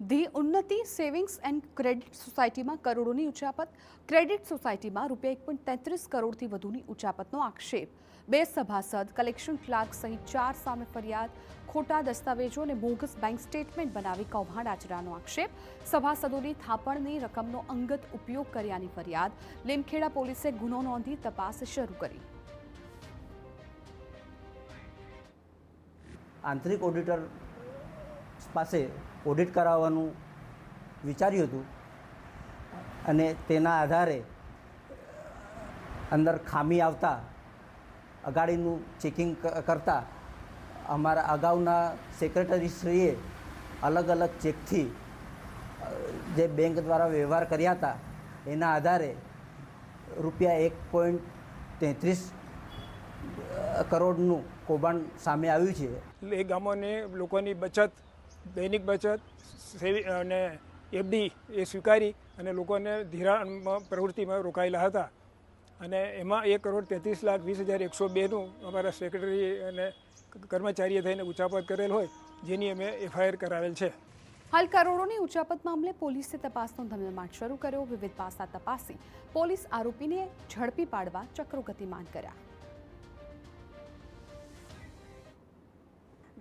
The ઉન્નતિ savings and credit સોસાયટીમાં કરોડોની ઉચાપત. ક્રેડિટ સોસાયટીમાં ₹1.33 કરોડથી વધુની ઉચાપતનો આક્ષેપ. 2 સભાસદ, કલેક્શન ક્લાર્ક સહિત 4 સામે ફરિયાદ. ખોટા દસ્તાવેજો અને બોગસ બેંક સ્ટેટમેન્ટ બનાવી કૌભાંડ આચરવાનો આક્ષેપ. સભાસદોની થાપણની રકમનો અંગત ઉપયોગ કર્યાની ફરિયાદ. લીમખેડા પોલીસે ગુનો નોંધી તપાસ શરૂ કરી. આંતરિક ઓડિટર પાસે ઓડિટ કરાવવાનું વિચાર્યું હતું અને તેના આધારે અંદર ખામી આવતા અગાડીનું ચેકિંગ કરતા અમારા અગાઉના સેક્રેટરીશ્રીએ અલગ અલગ ચેકથી જે બેંક દ્વારા વ્યવહાર કર્યા હતા એના આધારે ₹1.33 કરોડનું કૌભાંડ સામે આવ્યું છે. એ ગામોને લોકોની બચત, દૈનિક બચત અને એફડી એ સ્વીકારી અને લોકોને ધિરાણ પ્રવૃત્તિમાં રોકાયેલા હતા અને એમાં ₹1,33,20,102નું અમારા સેક્રેટરી અને કર્મચારીએ થઈને ઉચાપત કરેલ હોય જેની અમે એફઆઈઆર કરાવેલ છે. હાલ કરોડોની ઉચાપત મામલે પોલીસે તપાસનો ધમધમાટ શરૂ કર્યો. વિવિધ પાસા તપાસી પોલીસ આરોપીને ઝડપી પાડવા ચક્રો ગતિમાન કર્યા.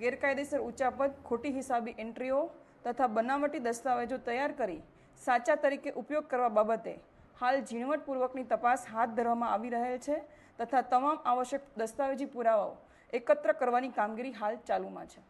ગેરકાયદેસર ઉચાપત, ખોટી હિસાબી એન્ટ્રીઓ તથા બનાવટી દસ્તાવેજો તૈયાર કરી સાચા તરીકે ઉપયોગ કરવા બાબતે હાલ ઝીણવટપૂર્વકની તપાસ હાથ ધરવામાં આવી રહેલ છે તથા તમામ આવશ્યક દસ્તાવેજી પુરાવાઓ એકત્ર કરવાની કામગીરી હાલ ચાલુમાં છે.